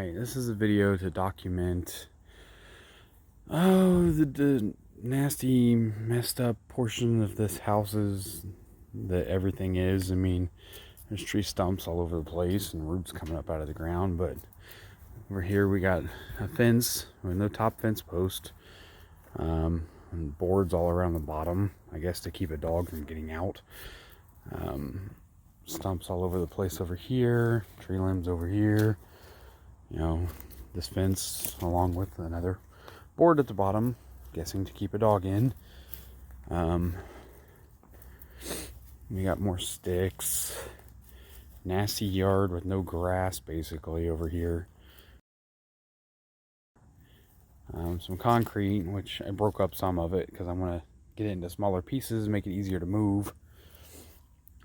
Alright, this is a video to document the nasty, messed up portion of this houses that everything is. I mean, there's tree stumps all over the place and roots coming up out of the ground, but over here we got a fence with no top fence post, and boards all around the bottom, I guess to keep a dog from getting out. Stumps all over the place over here, tree limbs over here. You know, this fence along with another board at the bottom, guessing to keep a dog in. We got more sticks, nasty yard with no grass basically over here. Some concrete, which I broke up some of it because I want to get it into smaller pieces and make it easier to move.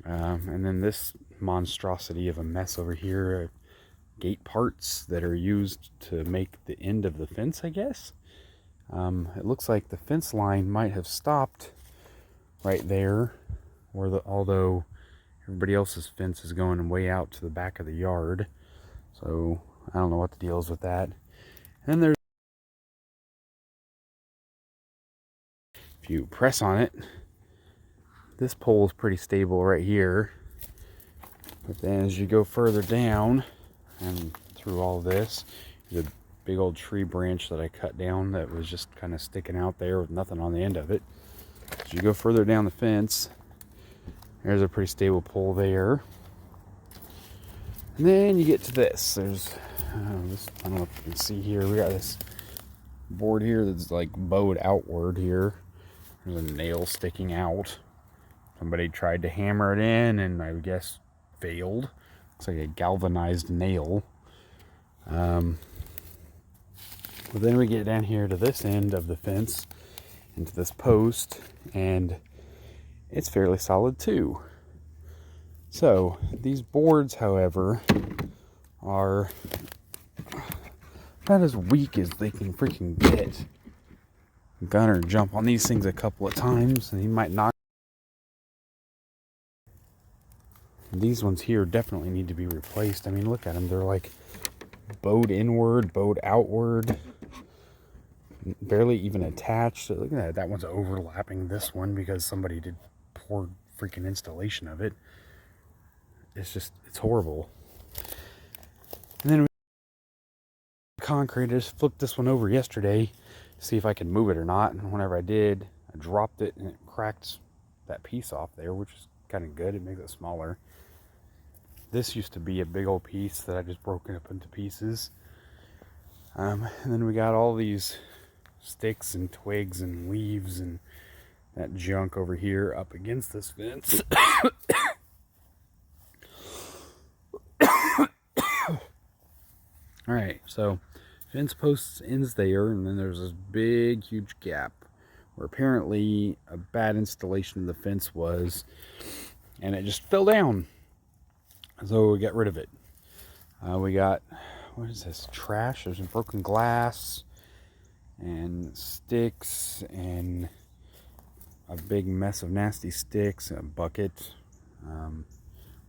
And then this monstrosity of a mess over here, gate parts that are used to make the end of the fence, I guess. It looks like the fence line might have stopped right there, although everybody else's fence is going way out to the back of the yard. So I don't know what the deal is with that. And there's, if you press on it, this pole is pretty stable right here. But then as you go further down and through all this, the big old tree branch that I cut down that was just kind of sticking out there with nothing on the end of it. As you go further down the fence, there's a pretty stable pole there. And then you get to this. There's this, I don't know if you can see here, we got this board here that's like bowed outward here. There's a nail sticking out. Somebody tried to hammer it in and I guess failed. Looks like a galvanized nail. But then we get down here to this end of the fence, into this post, and it's fairly solid too. So these boards, however, are not as weak as they can freaking get. Gunner jump on these things a couple of times and he might knock. These ones here definitely need to be replaced. I mean, look at them. They're like bowed inward, bowed outward, barely even attached. Look at that. That one's overlapping this one because somebody did poor freaking installation of it. It's horrible. And then concrete, I just flipped this one over yesterday to see if I could move it or not. And whenever I did, I dropped it and it cracked that piece off there, which is kind of good. It makes it smaller. This used to be a big old piece that I just broken up into pieces. And then we got all these sticks and twigs and leaves and that junk over here up against this fence. Alright, so fence posts ends there, and then there's this big, huge gap where apparently a bad installation of the fence was, and it just fell down. So we got rid of it. We got, what is this, trash? There's some broken glass and sticks and a big mess of nasty sticks and a bucket.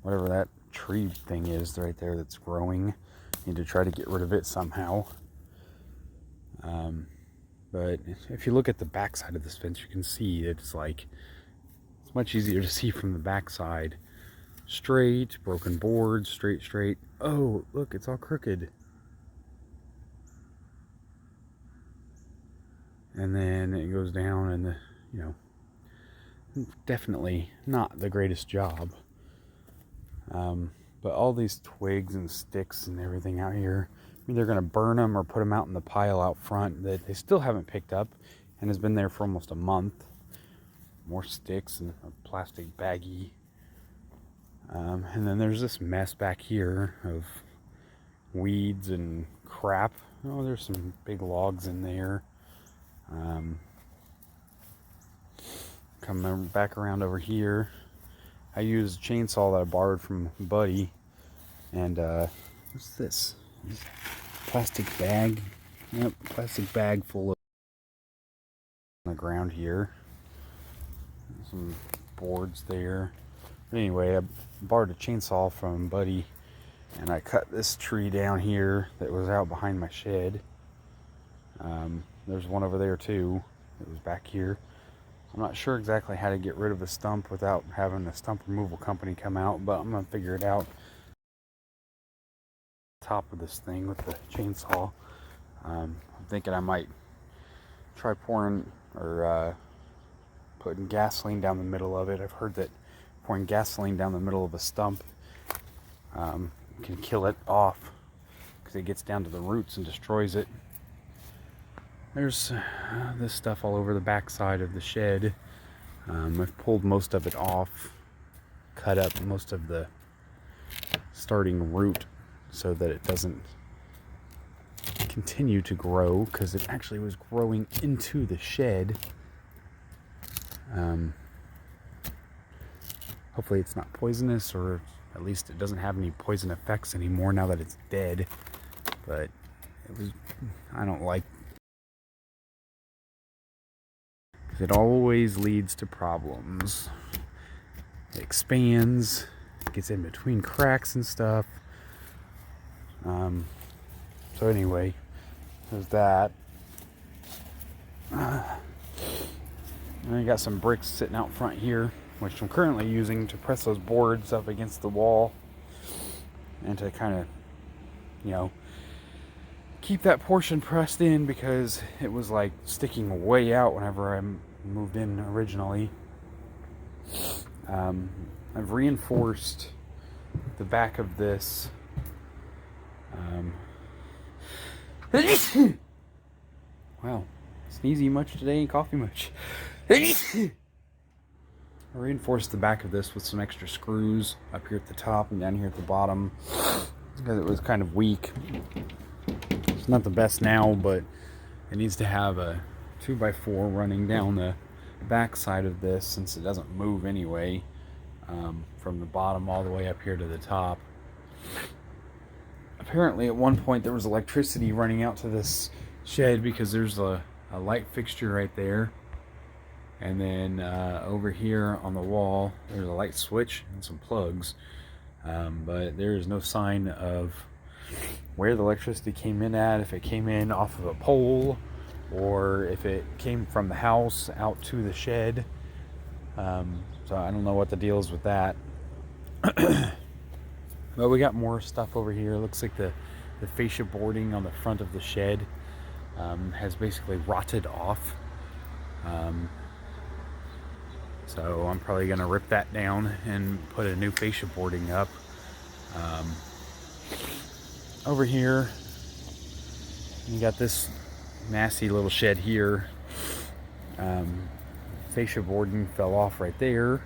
Whatever that tree thing is right there that's growing. Need to try to get rid of it somehow. But if you look at the back side of this fence, you can see it's much easier to see from the back side. Straight, broken boards, straight. Oh, look, it's all crooked. And then it goes down and, definitely not the greatest job. But all these twigs and sticks and everything out here, I mean, they're going to burn them or put them out in the pile out front that they still haven't picked up and has been there for almost a month. More sticks and a plastic baggie. And then there's this mess back here of weeds and crap. Oh, there's some big logs in there. Coming back around over here, I used a chainsaw that I borrowed from Buddy. And what's this? Plastic bag. Yep, plastic bag full of on the ground here. Some boards there. But anyway, I borrowed a chainsaw from Buddy And I cut this tree down here that was out behind my shed. There's one over there too. It was back here. I'm not sure exactly how to get rid of a stump without having a stump removal company come out, but I'm gonna figure it out. Top of this thing with the chainsaw. I'm thinking I might try pouring or putting gasoline down the middle of it. I've heard that pouring gasoline down the middle of a stump can kill it off because it gets down to the roots and destroys it. There's this stuff all over the backside of the shed. I've pulled most of it off, cut up most of the starting root so that it doesn't continue to grow, because it actually was growing into the shed. Hopefully it's not poisonous, or at least it doesn't have any poison effects anymore now that it's dead. But it was, I don't like, because it always leads to problems. It expands, it gets in between cracks and stuff. So anyway, there's that. And I got some bricks sitting out front here, which I'm currently using to press those boards up against the wall and to kind of, you know, keep that portion pressed in, because it was like sticking way out whenever I moved in originally. I've reinforced the back of this. Wow, sneezy much today and coffee much. I reinforced the back of this with some extra screws up here at the top and down here at the bottom, because it was kind of weak. It's not the best now, but it needs to have a 2x4 running down the back side of this, since it doesn't move anyway, from the bottom all the way up here to the top. Apparently at one point there was electricity running out to this shed, because there's a light fixture right there, and then over here on the wall there's a light switch and some plugs, but there is no sign of where the electricity came in at, if it came in off of a pole or if it came from the house out to the shed. So I don't know what the deal is with that. But we got more stuff over here. It looks like the fascia boarding on the front of the shed has basically rotted off. So I'm probably going to rip that down and put a new fascia boarding up. Over here, you got this nasty little shed here. Fascia boarding fell off right there.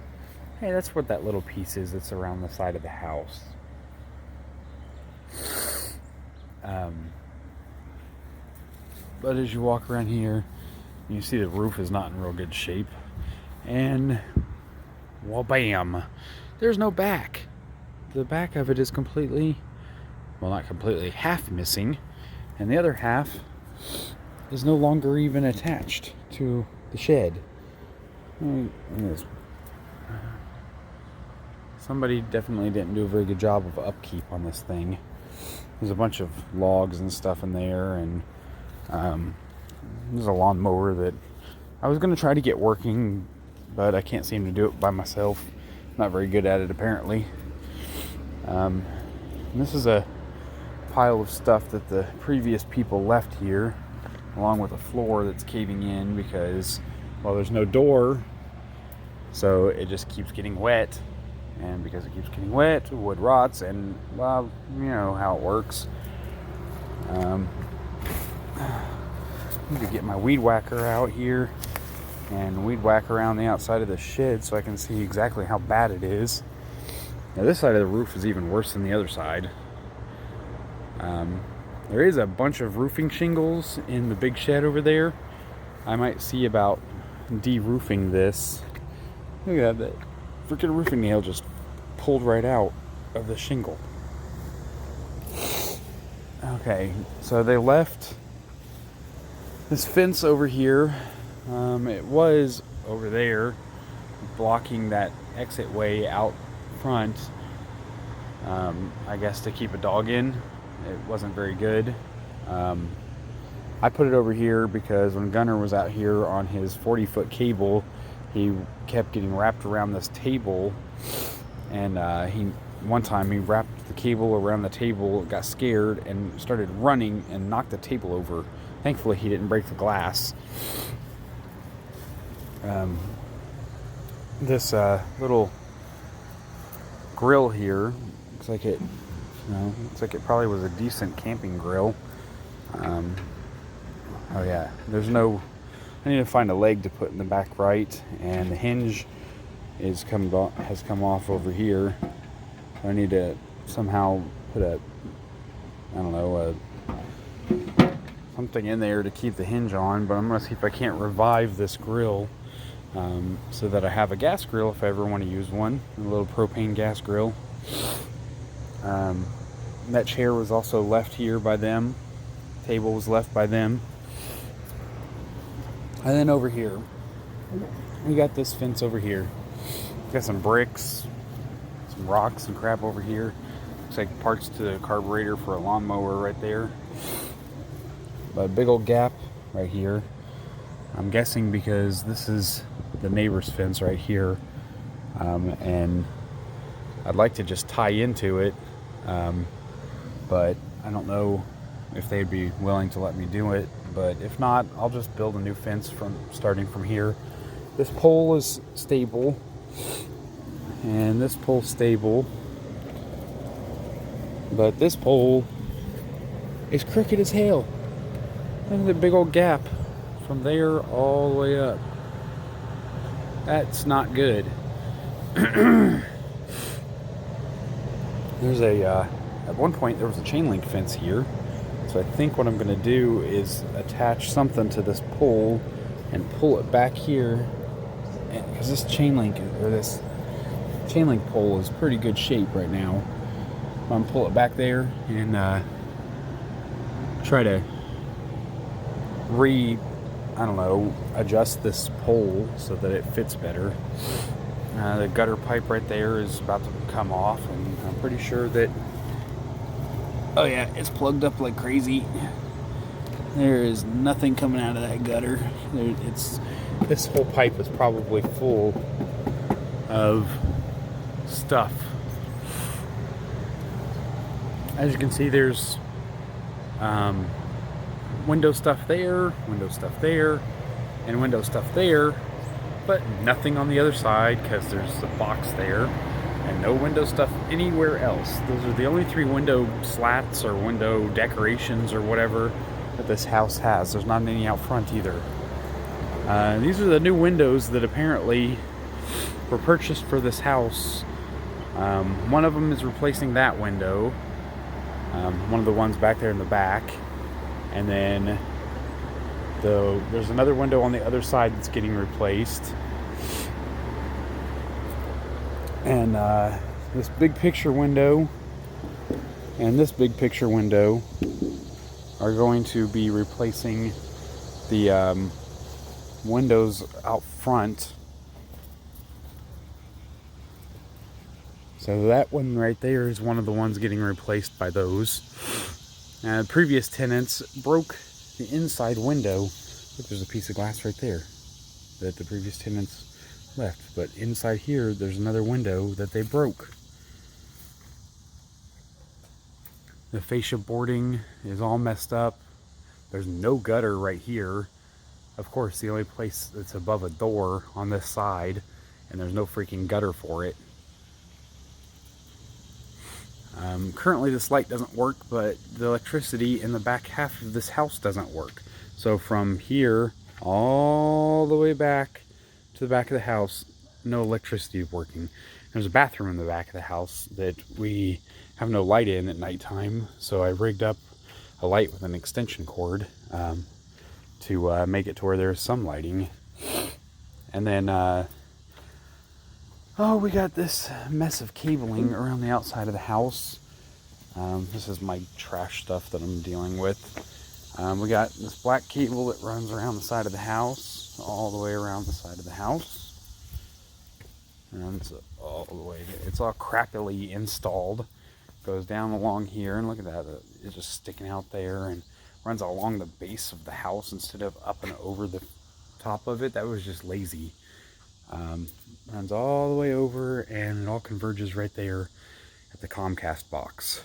Hey, that's what that little piece is that's around the side of the house. But as you walk around here, you see the roof is not in real good shape. And, well, bam, there's no back. The back of it is completely, well, not completely, half missing. And the other half is no longer even attached to the shed. Somebody definitely didn't do a very good job of upkeep on this thing. There's a bunch of logs and stuff in there, and there's a lawnmower that I was going to try to get working, but I can't seem to do it by myself. Not very good at it, apparently. And this is a pile of stuff that the previous people left here, along with a floor that's caving in because, well, there's no door, so it just keeps getting wet. And because it keeps getting wet, wood rots, and, well, you know how it works. I need to get my weed whacker out here and weed whack around the outside of the shed so I can see exactly how bad it is. Now, this side of the roof is even worse than the other side. There is a bunch of roofing shingles in the big shed over there. I might see about de-roofing this. Look at that. Freaking roofing nail just pulled right out of the shingle. Okay, so they left this fence over here. It was over there, blocking that exit way out front. I guess to keep a dog in. It wasn't very good. I put it over here because when Gunner was out here on his 40-foot cable, he kept getting wrapped around this table, and one time he wrapped the cable around the table, got scared, and started running and knocked the table over. Thankfully, he didn't break the glass. This little grill here looks like it, looks like it probably was a decent camping grill. Oh yeah, I need to find a leg to put in the back right, and the hinge has come off over here. I need to somehow put something in there to keep the hinge on, but I'm gonna see if I can't revive this grill, so that I have a gas grill if I ever want to use one, a little propane gas grill. That chair was also left here by them. Table was left by them. And then over here, we got this fence over here. Got some bricks, some rocks and crap over here. Looks like parts to the carburetor for a lawnmower right there. But a big old gap right here. I'm guessing because this is the neighbor's fence right here. And I'd like to just tie into it. But I don't know if they'd be willing to let me do it. But if not, I'll just build a new fence starting from here. This pole is stable, and this pole's stable, but this pole is crooked as hell. Look at the big old gap from there all the way up. That's not good. There's at one point there was a chain link fence here. So I think what I'm going to do is attach something to this pole and pull it back here, because this chain link pole is pretty good shape right now. I'm going to pull it back there and try to adjust this pole so that it fits better. The gutter pipe right there is about to come off, and I'm pretty sure that, oh yeah, it's plugged up like crazy. There is nothing coming out of that gutter. This whole pipe is probably full of stuff. As you can see, there's window stuff there, and window stuff there, but nothing on the other side because there's a box there. And no window stuff anywhere else. Those are the only 3 window slats or window decorations or whatever that this house has. There's not any out front either. These are the new windows that apparently were purchased for this house. One of them is replacing that window. One of the ones back there in the back. And then there's another window on the other side that's getting replaced. And this big picture window and this big picture window are going to be replacing the windows out front. So that one right there is one of the ones getting replaced by those. Previous tenants broke the inside window. Look, there's a piece of glass right there that the previous tenants left, but inside here there's another window that they broke. The fascia boarding is all messed up. There's no gutter right here. Of course, the only place that's above a door on this side, and there's no freaking gutter for it. Currently this light doesn't work, but the electricity in the back half of this house doesn't work. So from here all the way back to the back of the house, no electricity is working. There's a bathroom in the back of the house that we have no light in at nighttime, so I rigged up a light with an extension cord to make it to where there's some lighting. And then we got this mess of cabling around the outside of the house. This is my trash stuff that I'm dealing with. We got this black cable that runs around the side of the house, all the way around the side of the house. And it's all the way, it's all crappily installed. Goes down along here, and look at that, it's just sticking out there, and runs along the base of the house instead of up and over the top of it. That was just lazy. Runs all the way over, and it all converges right there at the Comcast box.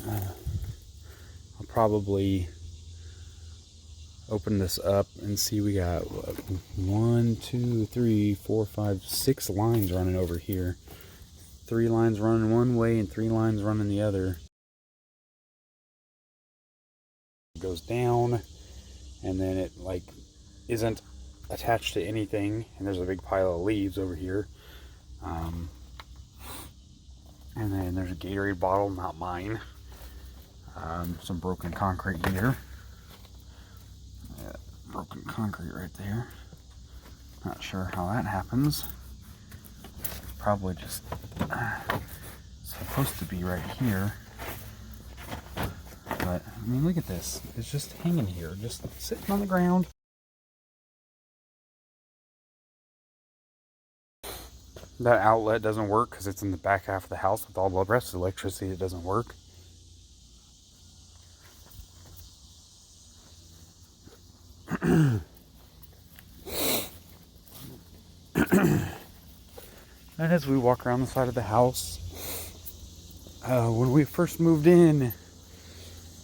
I'll probably open this up and see. We got 1, 2, 3, 4, 5, 6 lines running over here. 3 lines running one way and 3 lines running the other. It goes down, and then it like isn't attached to anything, and there's a big pile of leaves over here. And then there's a Gatorade bottle, not mine. Some broken concrete here. Yeah, broken concrete right there. Not sure how that happens. Probably just supposed to be right here. But I mean, look at this. It's just hanging here, just sitting on the ground. That outlet doesn't work because it's in the back half of the house with all the rest of the electricity. It doesn't work. And as we walk around the side of the house, when we first moved in,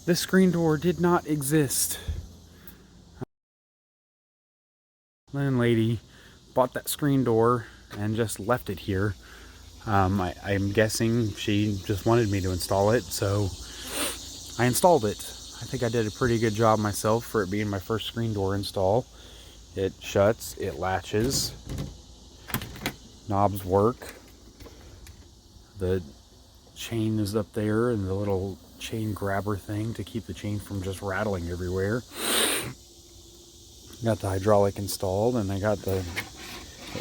this screen door did not exist. Landlady bought that screen door and just left it here. I'm guessing she just wanted me to install it, so I installed it. I think I did a pretty good job myself for it being my first screen door install. It shuts, it latches, knobs work, the chain is up there, and the little chain grabber thing to keep the chain from just rattling everywhere. Got the hydraulic installed, and I got the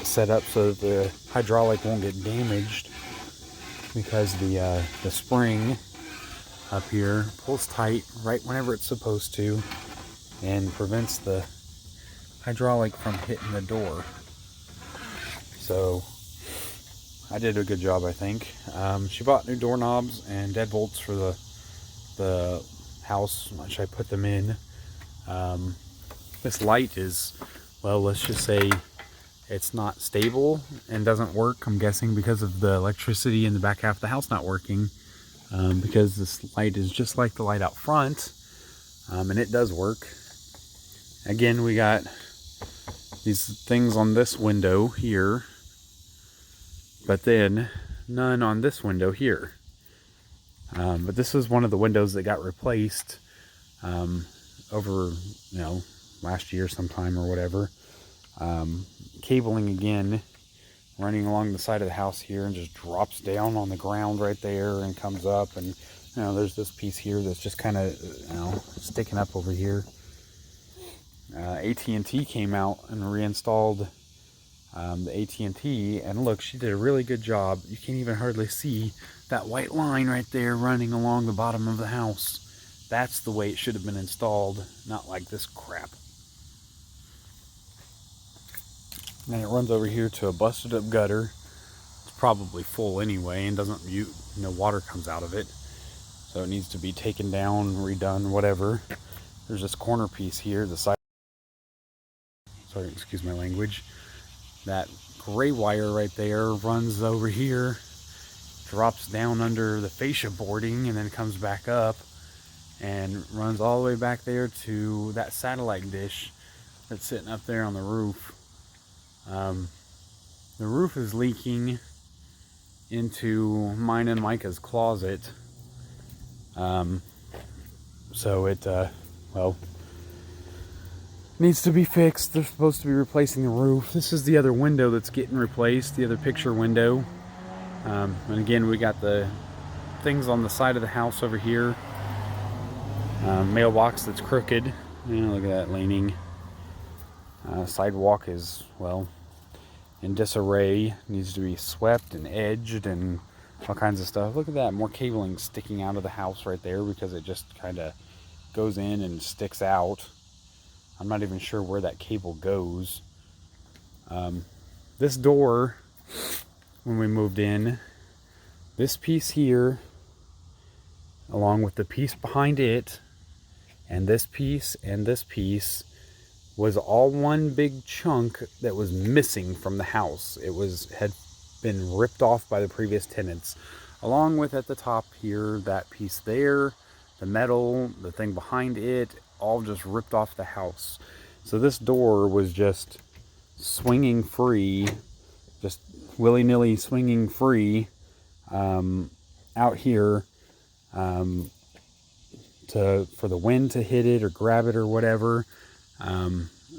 set up so that the hydraulic won't get damaged, because the spring up here pulls tight right whenever it's supposed to and prevents the hydraulic from hitting the door. So I did a good job, I think. She bought new doorknobs and deadbolts for the house, which I put them in. This light is, well, let's just say it's not stable and doesn't work. I'm guessing because of the electricity in the back half of the house not working. Because this light is just like the light out front, and it does work. Again, we got these things on this window here, but then none on this window here. But this was one of the windows that got replaced over, last year sometime or whatever. Cabling again, running along the side of the house here, and just drops down on the ground right there and comes up, and there's this piece here that's just kind of sticking up over here. AT&T came out and reinstalled the AT&T, and look, she did a really good job. You can't even hardly see that white line right there running along the bottom of the house. That's the way it should have been installed, not like this crap. And it runs over here to a busted up gutter. It's probably full anyway and doesn't mute, no water comes out of it. So it needs to be taken down, redone, whatever. There's this corner piece here, the side, sorry, excuse my language. That gray wire right there runs over here, drops down under the fascia boarding, and then comes back up and runs all the way back there to that satellite dish that's sitting up there on the roof. The roof is leaking into mine and Micah's closet. So it, needs to be fixed. They're supposed to be replacing the roof. This is the other window that's getting replaced, the other picture window. And again, we got the things on the side of the house over here. Mailbox that's crooked. Look at that leaning. Sidewalk is, in disarray. Needs to be swept and edged and all kinds of stuff. Look at that, more cabling sticking out of the house right there because it just kind of goes in and sticks out. I'm not even sure where that cable goes. This door, when we moved in, This piece here, along with the piece behind it, and this piece, was all one big chunk that was missing from the house. It had been ripped off by the previous tenants, along with at the top here, that piece there, the metal, the thing behind it, all just ripped off the house. So this door was just swinging free, just willy-nilly swinging free out here for the wind to hit it or grab it or whatever. I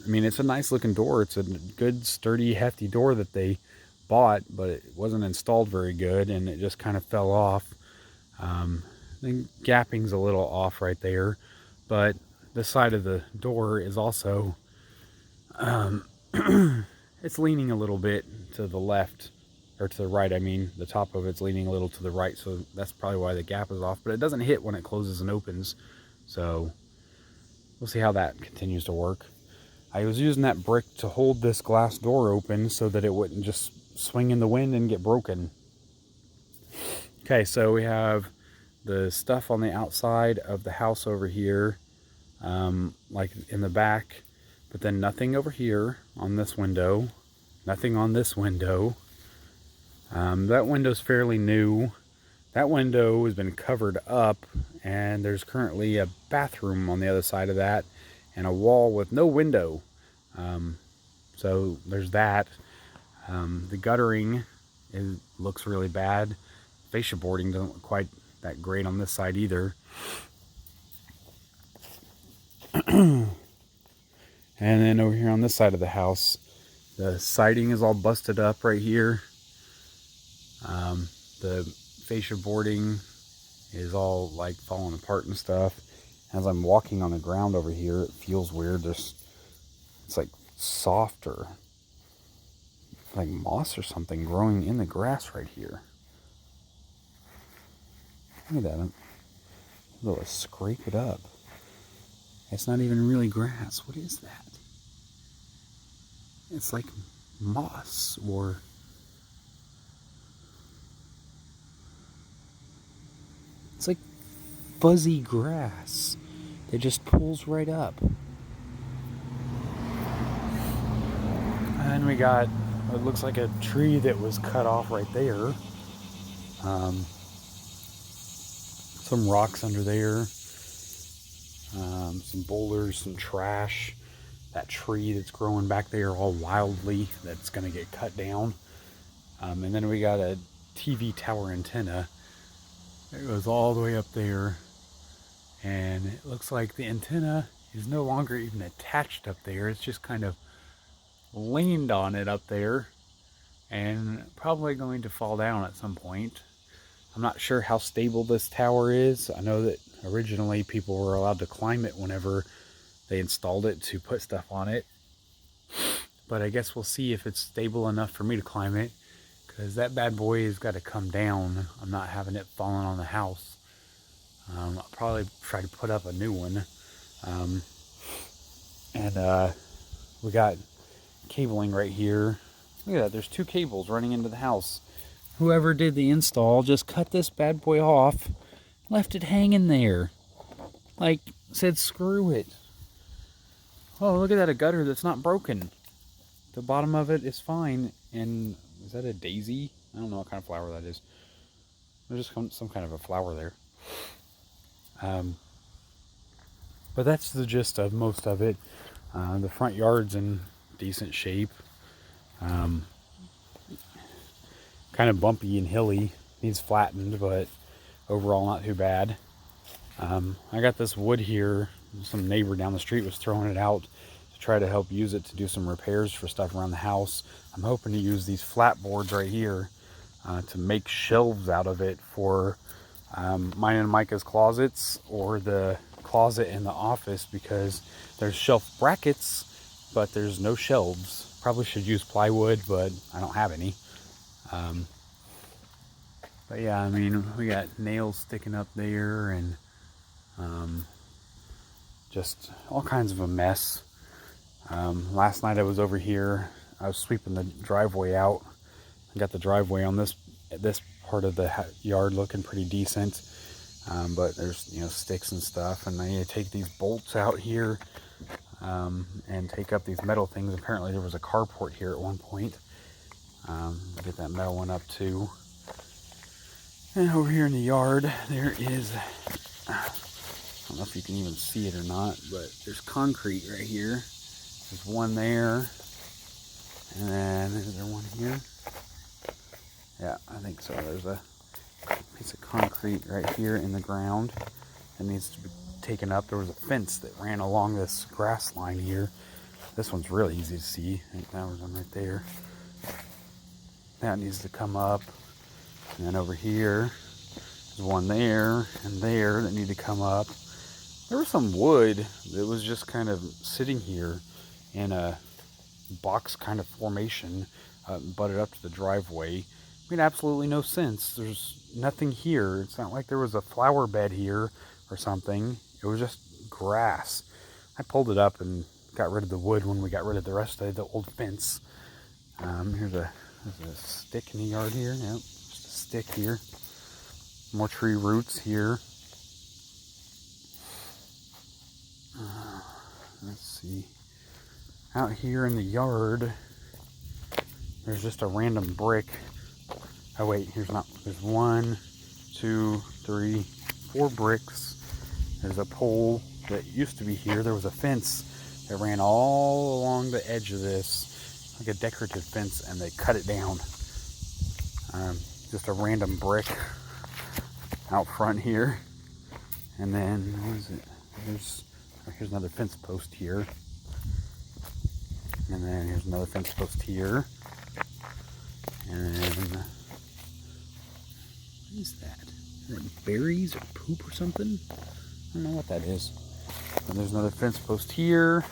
mean, it's a nice looking door. It's a good, sturdy, hefty door that they bought, but it wasn't installed very good, and it just kind of fell off. The gapping's a little off right there, but the side of the door is also it's leaning a little bit to the left, or to the right. I mean, the top of it's leaning a little to the right, so that's probably why the gap is off, but it doesn't hit when it closes and opens. So we'll see how that continues to work. I was using that brick to hold this glass door open so that it wouldn't just swing in the wind and get broken. Okay, so we have the stuff on the outside of the house over here, like in the back, but then nothing over here on this window, nothing on this window. That window's fairly new. That window has been covered up, and there's currently a bathroom on the other side of that and a wall with no window. So there's that. The guttering looks really bad. Fascia boarding doesn't look quite that great on this side either. And then over here on this side of the house, the siding is all busted up right here. The fascia boarding is all like falling apart and stuff. As I'm walking on the ground over here, it feels weird. It's like softer, like moss or something growing in the grass right here. Look at that. I'm able to scrape it up. It's not even really grass. What is that? It's like moss, or it's like fuzzy grass that just pulls right up. And we got, it looks like a tree that was cut off right there. Some rocks under there. Some boulders, some trash. That tree that's growing back there all wildly, that's going to get cut down. And then we got a TV tower antenna. It goes all the way up there. And it looks like the antenna is no longer even attached up there. It's just kind of leaned on it up there, and probably going to fall down at some point. I'm not sure how stable this tower is. I know that originally people were allowed to climb it whenever they installed it to put stuff on it. But I guess we'll see if it's stable enough for me to climb it, because that bad boy has got to come down. I'm not having it falling on the house. I'll probably try to put up a new one. We got cabling right here. Look at that, there's 2 cables running into the house. Whoever did the install just cut this bad boy off, left it hanging there. Like, said screw it. Oh, look at that, a gutter that's not broken. The bottom of it is fine. And is that a daisy? I don't know what kind of flower that is. There's just some kind of a flower there. But that's the gist of most of it. The front yard's in decent shape. Kind of bumpy and hilly, needs flattened, but overall not too bad. I got this wood here. Some neighbor down the street was throwing it out to try to help use it to do some repairs for stuff around the house. I'm hoping to use these flat boards right here to make shelves out of it for mine and Micah's closets, or the closet in the office, because there's shelf brackets, but there's no shelves. Probably should use plywood, but I don't have any. But yeah, I mean, we got nails sticking up there, and just all kinds of a mess. Last night I was over here. I was sweeping the driveway out. I got the driveway on this part of the yard looking pretty decent. But there's, you know, sticks and stuff, and I need to take these bolts out here and take up these metal things. Apparently there was a carport here at one point. Get that metal one up too. And over here in the yard, there is, I don't know if you can even see it or not, but there's concrete right here. There's one there, and then is there one here? Yeah, I think so. There's a piece of concrete right here in the ground that needs to be taken up. There was a fence that ran along this grass line here. This one's really easy to see. I think that was one right there. That needs to come up. And then over here, there's one there and there that need to come up. There was some wood that was just kind of sitting here in a box kind of formation, butted up to the driveway. Made absolutely no sense. There's nothing here. It's not like there was a flower bed here or something. It was just grass. I pulled it up and got rid of the wood when we got rid of the rest of the old fence. There's a stick in the yard here. Yep, just a stick here. More tree roots here. Let's see. Out here in the yard, there's just a random brick. Oh wait, there's 1, 2, 3, 4 bricks. There's a pole that used to be here. There was a fence that ran all along the edge of this, like a decorative fence, and they cut it down. Just a random brick out front here. And then, what is it? Here's another fence post here. And then here's another fence post here. And then, what is that? Is that berries or poop or something? I don't know what that is. And there's another fence post here.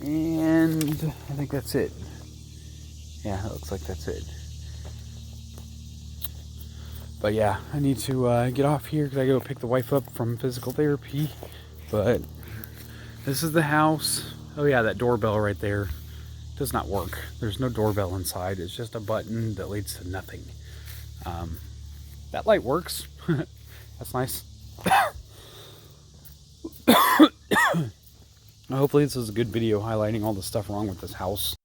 And I think that's it. Yeah, it looks like that's it. But yeah, I need to get off here because I go pick the wife up from physical therapy. But this is the house. Oh yeah, that doorbell right there does not work. There's no doorbell inside. It's just a button that leads to nothing. That light works. That's nice. Hopefully this is a good video highlighting all the stuff wrong with this house.